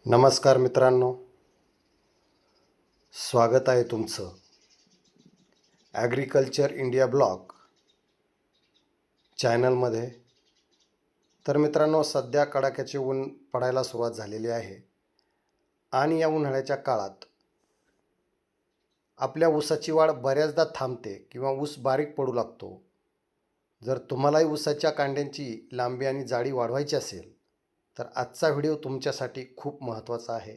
नमस्कार मित्रांनो, स्वागत आहे तुमचं ॲग्रिकल्चर इंडिया ब्लॉग चॅनलमध्ये. तर मित्रांनो, सध्या कडाक्याचे ऊन पडायला सुरुवात झालेली आहे आणि या उन्हाळ्याच्या काळात आपल्या ऊसाची वाढ बऱ्याचदा थांबते किंवा ऊस बारीक पडू लागतो. जर तुम्हालाही ऊसाच्या कांड्यांची लांबी आणि जाडी वाढवायची असेल तर आजचा व्हिडिओ तुमच्यासाठी खूप महत्त्वाचा आहे.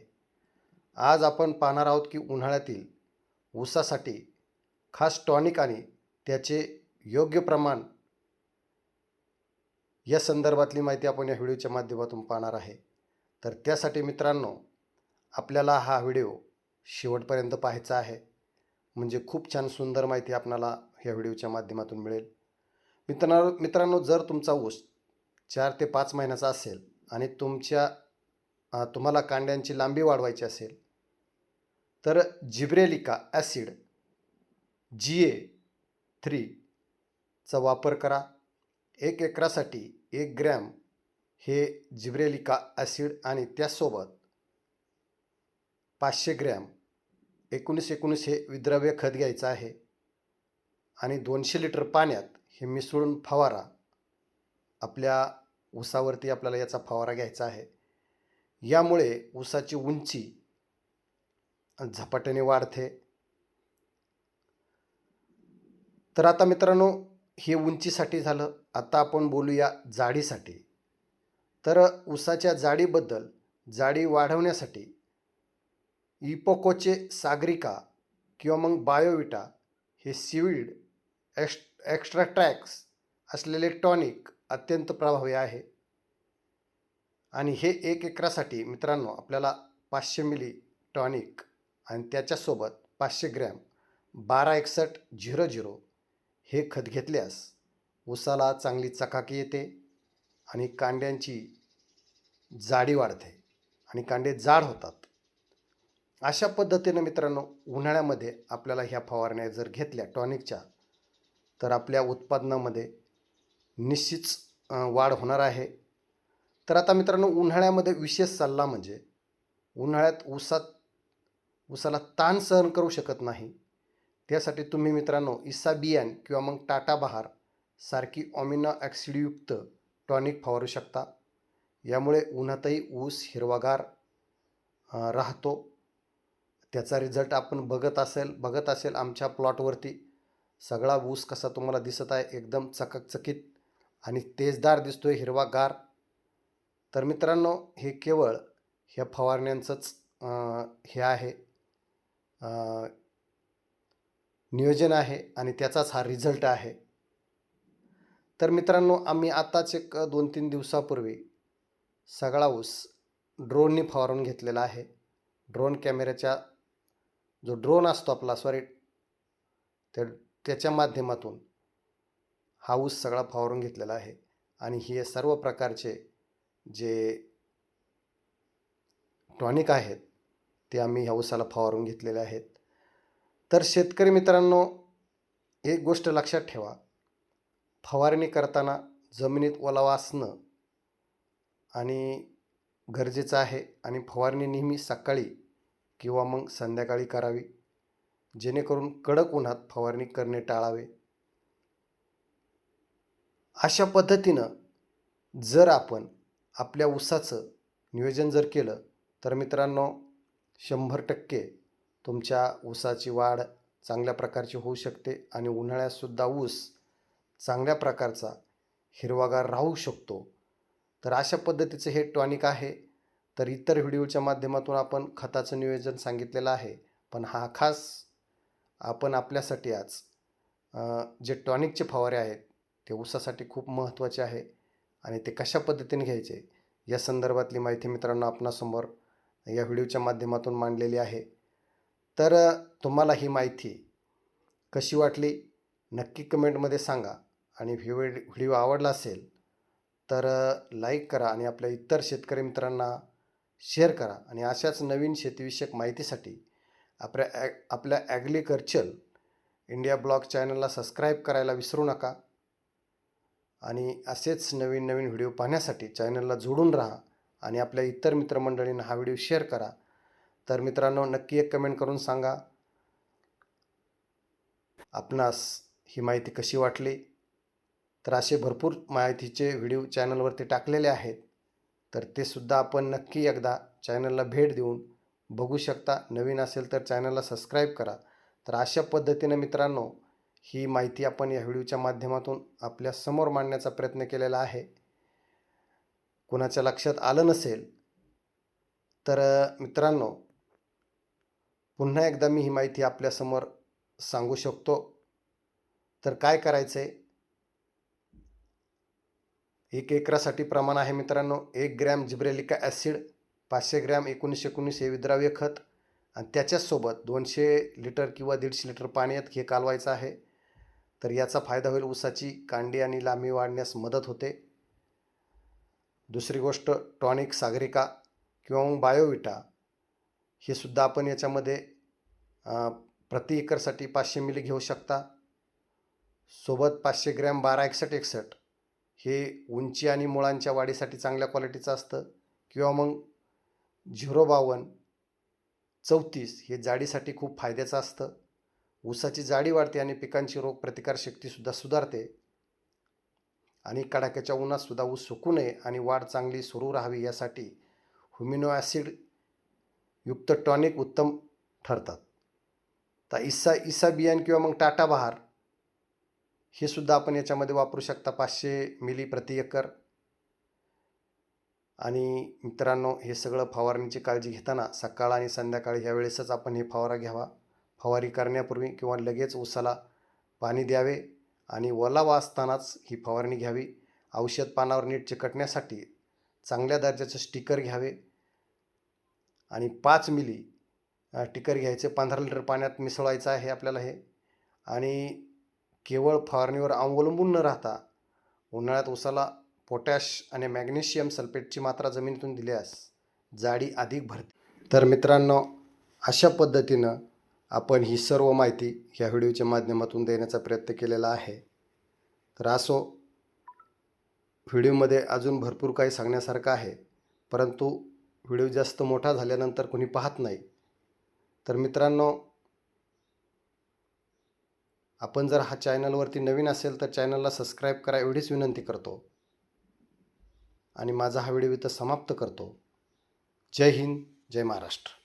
आज आपण पाहणार आहोत की उन्हाळ्यातील ऊसासाठी खास टॉनिक आणि त्याचे योग्य प्रमाण या संदर्भातली माहिती आपण या व्हिडिओच्या माध्यमातून पाहणार आहे. तर त्यासाठी मित्रांनो, आपल्याला हा व्हिडिओ शेवटपर्यंत पाहायचा आहे, म्हणजे खूप छान सुंदर माहिती आपल्याला ह्या व्हिडिओच्या माध्यमातून मिळेल. मित्रांनो, जर तुमचा ऊस 4 ते 5 महिन्याचा असेल आणि तुम्हाला कांड्यांची लांबी वाढवायची असेल तर जिब्रेलिका ॲसिड GA3 चा वापर करा. 1 एकरासाठी 1 ग्रॅम हे जिब्रेलिका ॲसिड आणि त्यासोबत 500 ग्रॅम 19-19 हे विद्रव्य खत घ्यायचं आहे आणि 200 लिटर पाण्यात हे मिसळून फवारा. आपल्या ऊसावरती आपल्याला याचा फवारा घ्यायचा आहे. यामुळे ऊसाची उंची झपाट्याने वाढते. तर आता मित्रांनो, हे उंचीसाठी झालं. आता आपण बोलूया जाडीसाठी. तर ऊसाच्या जाडीबद्दल, जाडी वाढवण्यासाठी इपोकोचे सागरिका किंवा मग बायोविटा हे सीवीड एक्स्ट्राट्रॅक्स असलेले टॉनिक अत्यंत प्रभावी आहे. आणि हे 1 एकरासाठी मित्रांनो आपल्याला 500 मिली टॉनिक आणि त्याच्यासोबत 500 ग्रॅम 126100 हे खत घेतल्यास ऊसाला चांगली चकाकी येते आणि कांड्यांची जाडी वाढते आणि कांडे जाड होतात. अशा पद्धतीनं मित्रांनो, उन्हाळ्यामध्ये आपल्याला ह्या फवारण्या जर घेतल्या टॉनिकच्या तर आपल्या उत्पादनामध्ये निश्चित वाढ होणार आहे. तर आता मित्रांनो, उन्हाळ्यामध्ये विशेष सल्ला म्हणजे उन्हाळ्यात ऊसाला ताण सहन करू शकत नाही. त्यासाठी तुम्ही मित्रांनो इसाबियान किंवा मग टाटा बहार सारखी अमिनो ॲसिडयुक्त टॉनिक फवारू शकता. यामुळे उन्हातही ऊस हिरवागार राहतो. त्याचा रिझल्ट आपण बघत असेल आमच्या प्लॉटवरती सगळा ऊस कसा तुम्हाला दिसत आहे, एकदम चकचकीत आणि तेजदार दिसतोय, हिरवागार. तर मित्रांनो, हे केवळ ह्या फवारण्यांचंच हे आहे, नियोजन आहे आणि त्याचाच हा रिझल्ट आहे. तर मित्रांनो, आम्ही आताच एक 2-3 दिवसापूर्वी सगळा ऊस ड्रोनने फवारून घेतलेला आहे. ड्रोन कॅमेऱ्याच्या जो ड्रोन असतो आपला त्याच्या माध्यमातून हा ऊस सगळा फवारून घेतलेला आहे. आणि हे सर्व प्रकारचे जे टॉनिक आहेत ते आम्ही ह्या ऊसाला फवारून घेतलेले आहेत. तर शेतकरी मित्रांनो, एक गोष्ट लक्षात ठेवा, फवारणी करताना जमिनीत ओलावा असणं आणि गरजेचं आहे आणि फवारणी नेहमी सकाळी किंवा मग संध्याकाळी करावी, जेणेकरून कडक उन्हात फवारणी करणे टाळावे. अशा पद्धतीनं जर आपण आपल्या ऊसाचं नियोजन जर केलं तर मित्रांनो 100% तुमच्या ऊसाची वाढ चांगल्या प्रकारची होऊ शकते आणि उन्हाळ्यातसुद्धा ऊस चांगल्या प्रकारचा हिरवागार राहू शकतो. तर अशा पद्धतीचं हे टॉनिक आहे. तर इतर व्हिडिओच्या माध्यमातून आपण खताचं नियोजन सांगितलेलं आहे, पण हा खास आपण आपल्यासाठी आज जे टॉनिकचे फवारे आहेत ते ऊसासाठी खूप महत्त्वाचे आहे आणि ते कशा पद्धतीने घ्यायचे या संदर्भातली माहिती मित्रांनो आपणासमोर या व्हिडिओच्या माध्यमातून मांडलेली आहे. तर तुम्हाला ही माहिती कशी वाटली नक्की कमेंटमध्ये सांगा आणि व्हिडिओ आवडला असेल तर लाईक करा आणि आपल्या इतर शेतकरी मित्रांना शेअर करा. आणि अशाच नवीन शेतीविषयक माहितीसाठी आपल्या ॲग्रिकल्चर इंडिया ब्लॉग चॅनलला सबस्क्राईब करायला विसरू नका. आणि असेच नवीन व्हिडिओ पाहण्यासाठी चॅनलला जोडून राहा आणि आपल्या इतर मित्रमंडळींना हा व्हिडिओ शेअर करा. तर मित्रांनो, नक्की एक कमेंट करून सांगा आपणास ही माहिती कशी वाटली. तर असे भरपूर माहितीचे व्हिडिओ चॅनलवरती टाकलेले आहेत, तर ते सुद्धा आपण नक्की एकदा चॅनलला भेट देऊन बघू शकता. नवीन असेल तर चॅनलला सबस्क्राईब करा. तर अशा पद्धतीने मित्रांनो, ही माहिती आपण या व्हिडिओच्या माध्यमातून आपल्या समोर मांडण्याचा प्रयत्न केलेला आहे. कोणाच्या लक्षात आलं नसेल तर मित्रांनो, पुन्हा एकदा मी ही माहिती आपल्यासमोर सांगू शकतो. तर काय करायचं आहे, 1 एकरासाठी प्रमाण आहे मित्रांनो, 1 ग्रॅम जिब्रेलिक ॲसिड, 500 ग्रॅम 1919 हे विद्राव्य खत आणि त्याच्यासोबत 200 लिटर किंवा 150 लिटर पाण्यात हे कालवायचं आहे. तर याचा फायदा होईल, ऊसाची कांडी आणि लांबी वाढण्यास मदत होते. दुसरी गोष्ट, टॉनिक सागरिका किंवा मग बायोविटा हे सुद्धा आपण याच्यामध्ये प्रति एकरसाठी 500 मिली घेऊ शकता. सोबत 500 ग्रॅम 1261 हे उंची आणि मुळांच्या वाढीसाठी चांगल्या क्वालिटीचं असतं, किंवा मग 052 34 हे जाडीसाठी खूप फायद्याचं असतं. ऊसाची जाडी वाढते आणि पिकांची रोगप्रतिकारशक्तीसुद्धा सुधारते. आणि कडाक्याच्या उन्हातसुद्धा ऊस सुकू नये आणि वाढ चांगली सुरू राहावी यासाठी ह्युमिनो ॲसिड युक्त टॉनिक उत्तम ठरतात. तर इसा बियाण किंवा मग टाटा बहार हे सुद्धा आपण याच्यामध्ये वापरू शकता, 500 मिली प्रति एकर. आणि मित्रांनो, हे सगळं फवारणीची काळजी घेताना सकाळ आणि संध्याकाळी ह्या वेळेसच आपण हे फवारा घ्यावा. फवारी करण्यापूर्वी किंवा लगेच ऊसाला पाणी द्यावे आणि ओलावा असतानाच ही फवारणी घ्यावी. औषध पानावर नीट चिकटण्यासाठी चांगल्या दर्जाचं स्टिकर घ्यावे आणि 5 मिली टिकर घ्यायचे, 15 लिटर पाण्यात मिसळायचं आहे आपल्याला हे. आणि केवळ फवारणीवर अवलंबून न राहता उन्हाळ्यात ऊसाला पोटॅश आणि मॅग्नेशियम सल्फेटची मात्रा जमिनीतून दिल्यास जाडी अधिक भरते. तर मित्रांनो, अशा पद्धतीनं आपण ही सर्व माहिती ह्या व्हिडिओच्या माध्यमातून देण्याचा प्रयत्न केलेला आहे. तर असो, व्हिडिओमध्ये अजून भरपूर काही सांगण्यासारखं आहे, परंतु व्हिडिओ जास्त मोठा झाल्यानंतर कोणी पाहत नाही. तर मित्रांनो, आपण जर हा चॅनलवरती नवीन असेल तर चॅनलला सबस्क्राईब करा एवढीच विनंती करतो आणि माझा हा व्हिडिओ इथं समाप्त करतो. जय हिंद, जय महाराष्ट्र.